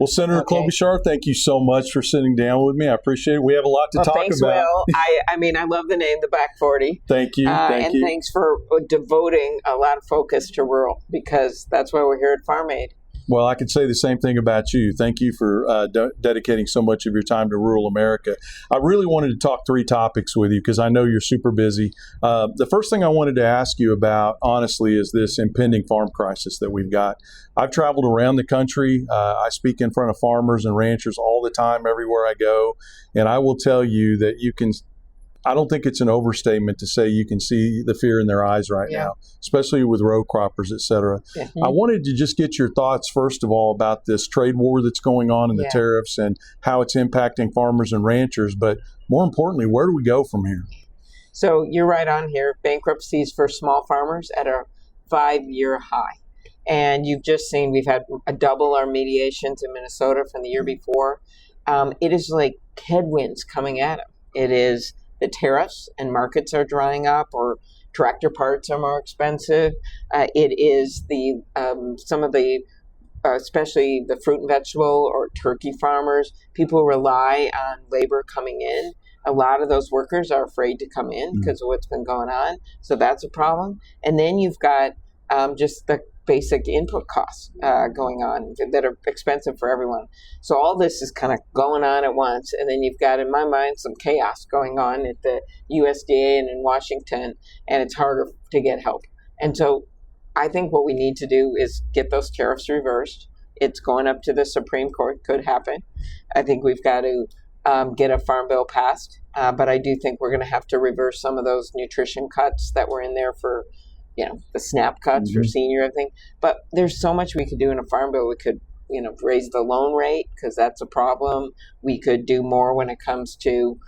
Well, Senator Klobuchar, thank you so much for sitting down with me. I appreciate it. We have a lot to talk thanks, about. Will. I mean, I love the name, the Back 40. Thank you. And thanks for devoting a lot of focus to rural, because that's why we're here at Farm Aid. Well, I can say the same thing about you. Thank you for dedicating so much of your time to rural America. I really wanted to talk 3 topics with you because I know you're super busy. The first thing I wanted to ask you about, honestly, is this impending farm crisis that we've got. I've traveled around the country. I speak in front of farmers and ranchers all the time, everywhere I go. And I will tell you that I don't think it's an overstatement to say you can see the fear in their eyes right now, especially with row croppers, et cetera. I wanted to just get your thoughts, first of all, about this trade war that's going on and the tariffs and how it's impacting farmers and ranchers. But more importantly, where do we go from here? So you're right on here. Bankruptcies for small farmers at a 5-year high. And you've just seen we've had a double our mediations in Minnesota from the year before. It is like headwinds coming at them. It is the tariffs and markets are drying up, or tractor parts are more expensive. It is the some of the, especially the fruit and vegetable or turkey farmers, people rely on labor coming in. A lot of those workers are afraid to come in because of what's been going on. So that's a problem. And then you've got just the basic input costs going on that are expensive for everyone. So all this is kind of going on at once. And then you've got, in my mind, some chaos going on at the USDA and in Washington, and it's harder to get help. And so I think what we need to do is get those tariffs reversed. It's going up to the Supreme Court, could happen. I think we've got to get a farm bill passed. But I do think we're going to have to reverse some of those nutrition cuts that were in there for the SNAP cuts for senior, I think. But there's so much we could do in a farm bill. We could, raise the loan rate, because that's a problem. We could do more when it comes to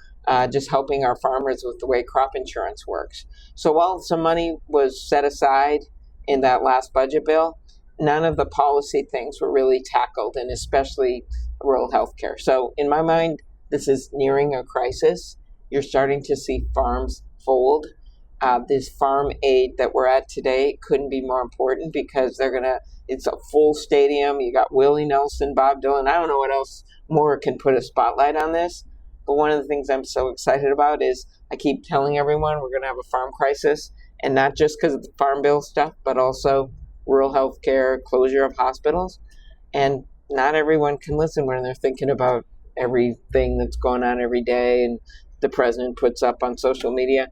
just helping our farmers with the way crop insurance works. So while some money was set aside in that last budget bill, none of the policy things were really tackled, and especially rural health care. So in my mind, this is nearing a crisis. You're starting to see farms fold. This farm aid that we're at today couldn't be more important, because it's a full stadium. You got Willie Nelson, Bob Dylan. I don't know what else more can put a spotlight on this. But one of the things I'm so excited about is I keep telling everyone we're going to have a farm crisis, and not just because of the farm bill stuff, but also rural health care, closure of hospitals. And not everyone can listen when they're thinking about everything that's going on every day and the president puts up on social media.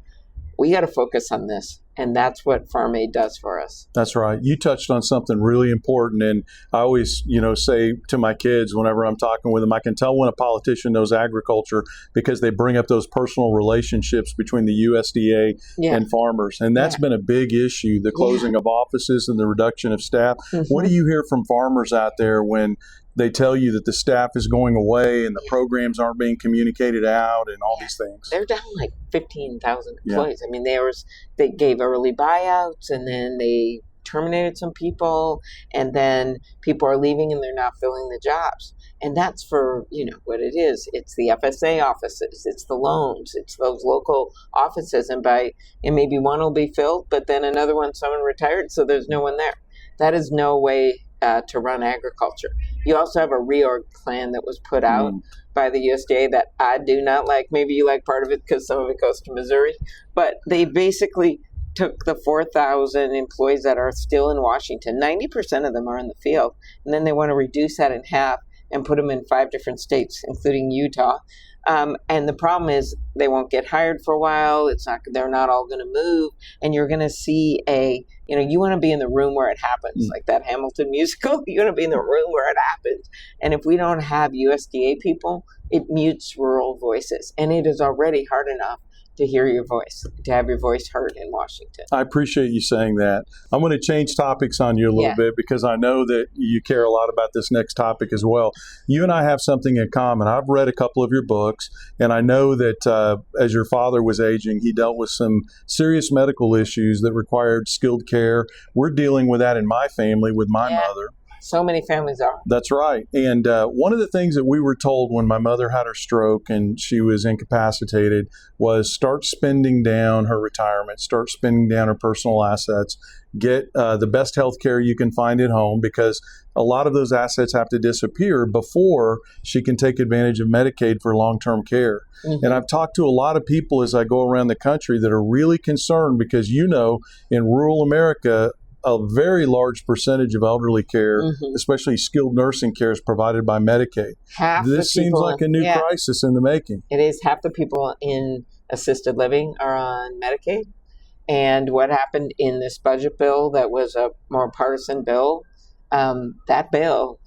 We got to focus on this, and that's what Farm Aid does for us. That's right. You touched on something really important, and I always, say to my kids whenever I'm talking with them, I can tell when a politician knows agriculture because they bring up those personal relationships between the USDA and farmers, and that's been a big issue, the closing of offices and the reduction of staff. What do you hear from farmers out there when they tell you that the staff is going away and the programs aren't being communicated out and all these things? They're down like 15,000 employees. I mean, they gave early buyouts, and then they terminated some people, and then people are leaving and they're not filling the jobs. And that's for, what it is. It's the FSA offices, it's the loans, it's those local offices, and maybe one will be filled, but then another one, someone retired, so there's no one there. That is no way to run agriculture. You also have a reorg plan that was put out by the USDA that I do not like. Maybe you like part of it because some of it goes to Missouri. But they basically took the 4,000 employees that are still in Washington. 90% of them are in the field. And then they want to reduce that in half and put them in 5 different states, including Utah. And the problem is they won't get hired for a while. They're not all going to move. And you're going to see you want to be in the room where it happens, like that Hamilton musical. You want to be in the room where it happens. And if we don't have USDA people, it mutes rural voices. And it is already hard enough to hear your voice, to have your voice heard in Washington. I appreciate you saying that. I'm going to change topics on you a little bit because I know that you care a lot about this next topic as well. You and I have something in common. I've read a couple of your books, and I know that as your father was aging, he dealt with some serious medical issues that required skilled care. We're dealing with that in my family with my mother. So many families are. That's right. And one of the things that we were told when my mother had her stroke and she was incapacitated was start spending down her retirement, start spending down her personal assets, get the best health care you can find at home, because a lot of those assets have to disappear before she can take advantage of Medicaid for long-term care. Mm-hmm. And I've talked to a lot of people as I go around the country that are really concerned because, in rural America, a very large percentage of elderly care, especially skilled nursing care, is provided by Medicaid. This seems like a new crisis in the making. It is. Half the people in assisted living are on Medicaid. And what happened in this budget bill that was a more partisan bill, that bill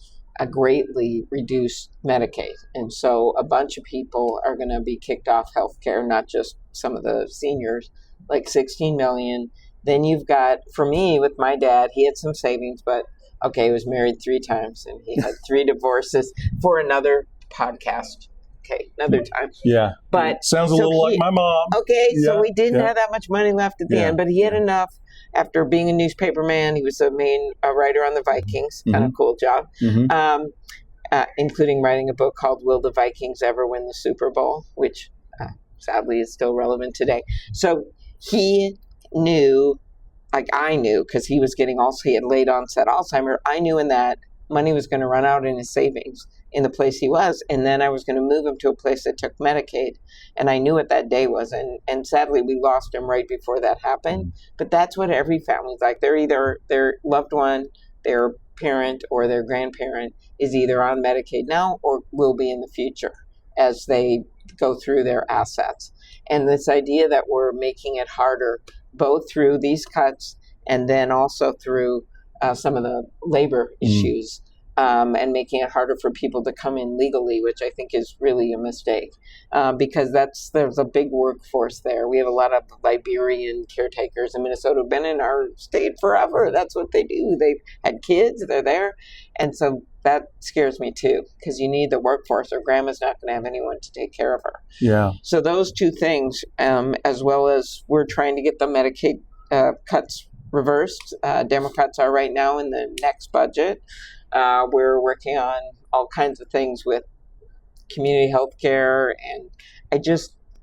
greatly reduced Medicaid. And so a bunch of people are going to be kicked off health care, not just some of the seniors, like 16 million. Then you've got, for me, with my dad, he had some savings, but he was married 3 times and he had 3 divorces for another podcast. Okay, another time. Yeah. But sounds a little like my mom. Okay, so we didn't have that much money left at the end, but he had enough after being a newspaper man. He was a main writer on the Vikings. Kind of cool job. Including writing a book called Will the Vikings Ever Win the Super Bowl, which sadly is still relevant today. So he knew, like I knew, because he had late onset Alzheimer's. I knew in that money was going to run out in his savings in the place he was, and then I was going to move him to a place that took Medicaid, and I knew what that day was, and sadly we lost him right before that happened. But that's what every family's like. They're either their loved one, their parent, or their grandparent is either on Medicaid now or will be in the future as they go through their assets. And this idea that we're making it harder, both through these cuts and then also through some of the labor issues, and making it harder for people to come in legally, which I think is really a mistake, because there's a big workforce there. We have a lot of Liberian caretakers in Minnesota who've been in our state forever. That's what they do. They've had kids, they're there. And so that scares me too, because you need the workforce or grandma's not going to have anyone to take care of her. Yeah. So those two things, as well as we're trying to get the Medicaid cuts reversed. Democrats are right now in the next budget. We're working on all kinds of things with community health care. And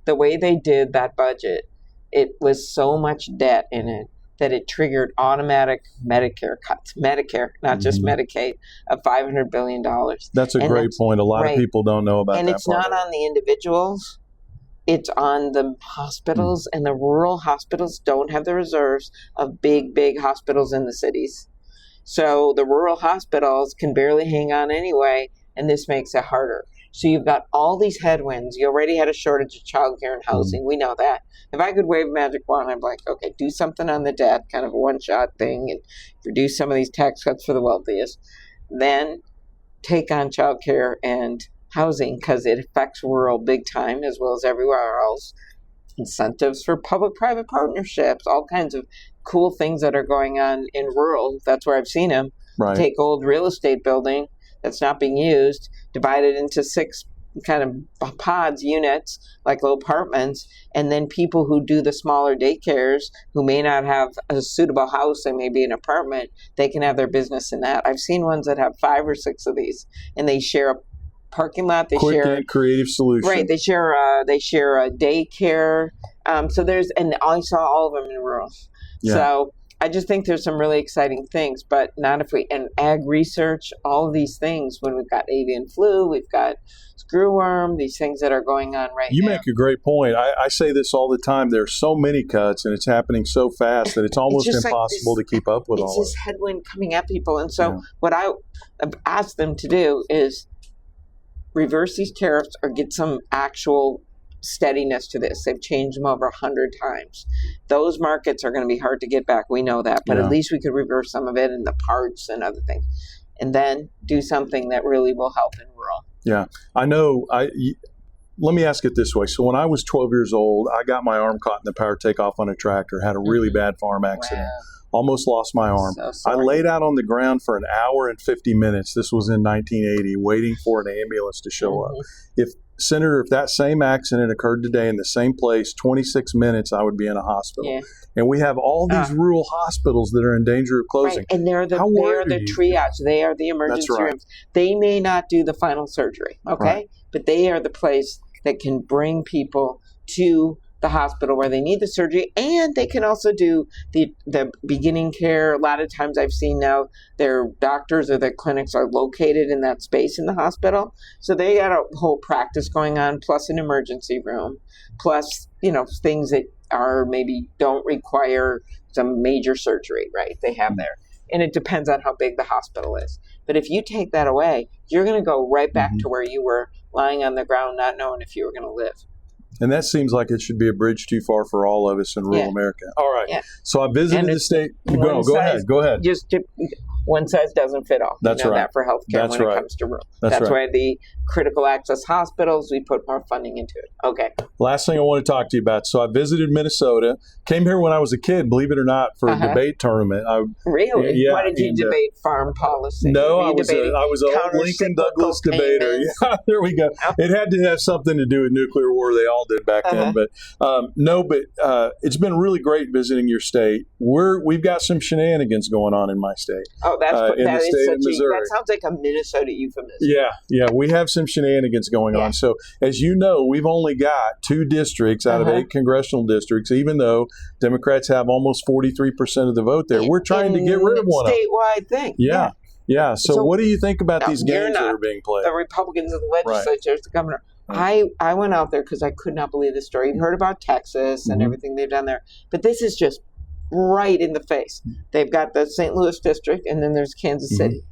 the way they did that budget, it was so much debt in it that it triggered automatic Medicare cuts. Medicare, not just Medicaid, of $500 billion. That's a great point. A lot of people don't know about that. And it's not on the individuals. It's on the hospitals, and the rural hospitals don't have the reserves of big, big hospitals in the cities. So the rural hospitals can barely hang on anyway, and this makes it harder. So you've got all these headwinds. You already had a shortage of childcare and housing. We know that. If I could wave a magic wand, I'm like, okay, do something on the debt, kind of a one-shot thing, and reduce some of these tax cuts for the wealthiest. Then take on childcare and housing, because it affects rural big time as well as everywhere else. Incentives for public-private partnerships, all kinds of cool things that are going on in rural. That's where I've seen them. Right. Take old real estate building that's not being used, divide it into 6 kind of pods, units, like little apartments, and then people who do the smaller daycares who may not have a suitable house and maybe an apartment, they can have their business in that. I've seen ones that have 5 or 6 of these, and they share a parking lot. They Quick share and creative solution. Right. They share a daycare. So and I saw all of them in rural. Yeah. So I just think there's some really exciting things, but not and ag research, all of these things, when we've got avian flu, we've got screwworm, these things that are going on right now. You make a great point. I say this all the time. There's so many cuts, and it's happening so fast that it's almost impossible to keep up with all of it. It's this headwind coming at people. And so what I asked them to do is reverse these tariffs or get some actual steadiness to this. They've changed them over 100 times. Those markets are going to be hard to get back. We know that, but at least we could reverse some of it in the parts and other things, and then do something that really will help in rural. Yeah, I know. Let me ask it this way. So when I was 12 years old, I got my arm caught in the power takeoff on a tractor, had a really bad farm accident. Wow. Almost lost my arm. So I laid out on the ground for an hour and 50 minutes. This was in 1980, waiting for an ambulance to show up. If Senator, if that same accident occurred today in the same place, 26 minutes, I would be in a hospital. Yeah. And we have all these rural hospitals that are in danger of closing. Right. And they're the triage. They are the emergency rooms. They may not do the final surgery, okay? Right. But they are the place that can bring people to the hospital where they need the surgery, and they can also do the beginning care. A lot of times I've seen now their doctors or their clinics are located in that space in the hospital. So they got a whole practice going on, plus an emergency room, plus, things that are maybe don't require some major surgery, right? They have there. And it depends on how big the hospital is. But if you take that away, you're going to go right back to where you were lying on the ground, not knowing if you were going to live. And that seems like it should be a bridge too far for all of us in rural America. All right. Yeah. So I visited the state. Go ahead. Just one size doesn't fit all. That's right. That for healthcare when it comes to rural. That's why the critical access hospitals, we put more funding into it. Okay. Last thing I want to talk to you about. So I visited Minnesota. Came here when I was a kid, believe it or not, for a debate tournament. Really? Yeah. Why did you debate farm policy? No, I was a Lincoln Douglas debater. Yeah, there we go. It had to have something to do with nuclear war. They all did back then. But it's been really great visiting your state. We've got some shenanigans going on in my state. Oh, that sounds like a Minnesota euphemism. Yeah, we have some shenanigans going on. So, as you know, we've only got 2 districts out of 8 congressional districts, even though Democrats have almost 43% of the vote there. We're trying to get rid of one. Statewide thing. Yeah. So, what do you think about these games that are being played? The Republicans in the legislature, the governor. I went out there because I could not believe the story. You've heard about Texas and everything they've done there, but this is just right in the face. They've got the St. Louis district, and then there's Kansas City.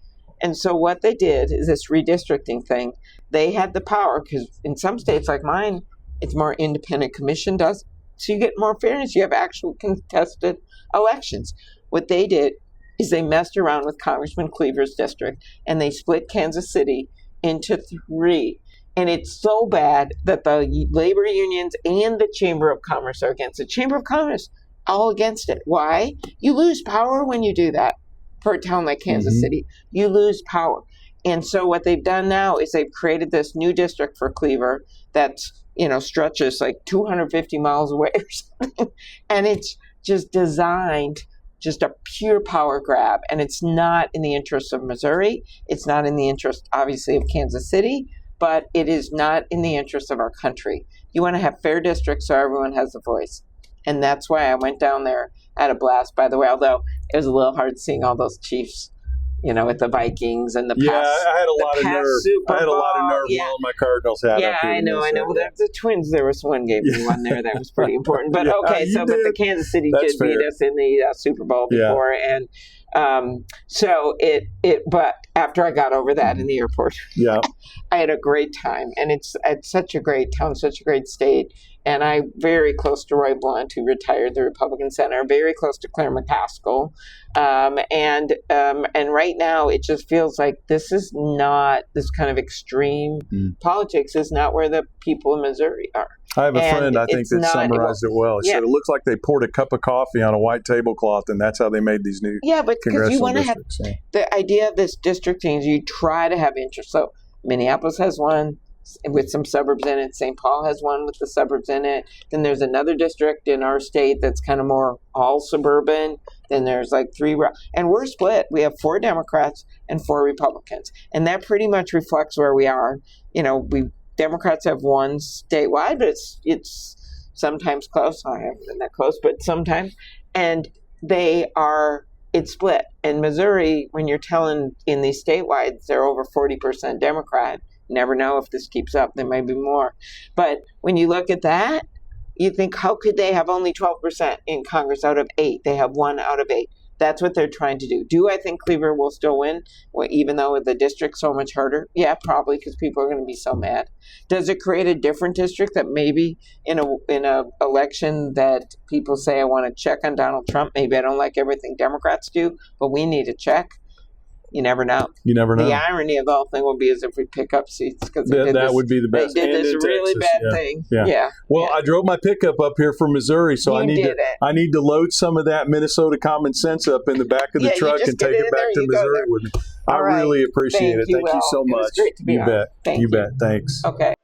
And so what they did is this redistricting thing. They had the power, because in some states like mine, it's more independent commission does. So you get more fairness. You have actual contested elections. What they did is they messed around with Congressman Cleaver's district, and they split Kansas City into 3. And it's so bad that the labor unions and the Chamber of Commerce are against it. Chamber of Commerce, all against it. Why? You lose power when you do that. For a town like Kansas City, you lose power. And so what they've done now is they've created this new district for Cleaver that's, stretches like 250 miles away or something. And it's just designed just a pure power grab. And it's not in the interest of Missouri. It's not in the interest, obviously, of Kansas City. But it is not in the interest of our country. You want to have fair districts so everyone has a voice. And that's why I went down there at a blast, by the way, although it was a little hard seeing all those Chiefs, with the Vikings and the I had a lot of nerve wearing my Cardinals hat. Yeah, I know. Well, the Twins, there was one game we won there that was pretty important. But but the Kansas City did beat us in the Super Bowl before. And but after I got over that in the airport, I had a great time. And it's such a great town, such a great state. And I'm very close to Roy Blunt, who retired, the Republican senator, very close to Claire McCaskill. And right now it just feels like this is not, this kind of extreme politics is not where the people in Missouri are. I have a friend, I think, that summarized it well. He said it looks like they poured a cup of coffee on a white tablecloth, and that's how they made these new but because you want to have the idea of this districting is you try to have interest. So Minneapolis has one with some suburbs in it. St. Paul has one with the suburbs in it. Then there's another district in our state that's kind of more all suburban. Then there's like 3, and we're split. We have 4 Democrats and 4 Republicans, and that pretty much reflects where we are. Democrats have one statewide, but it's sometimes close. I haven't been that close, but sometimes, and it's split. In Missouri, when you're telling in these statewide, they're over 40% Democrat. Never know if this keeps up. There may be more. But when you look at that, you think, how could they have only 12% in Congress out of 8? They have 1 out of 8. That's what they're trying to do. Do I think Cleaver will still win, even though the district's so much harder? Yeah, probably, because people are going to be so mad. Does it create a different district that maybe in a election that people say, I want to check on Donald Trump, maybe I don't like everything Democrats do, but we need to check? You never know. You never know. The irony of the whole thing will be as if we pick up seats, because that would be the best. They did this really bad thing. Yeah. Well, I drove my pickup up here from Missouri, so I need to load some of that Minnesota common sense up in the back of the truck and take it back to Missouri with me. I really appreciate it. Thank you so much. It was great to be on. You bet. Thanks. Okay.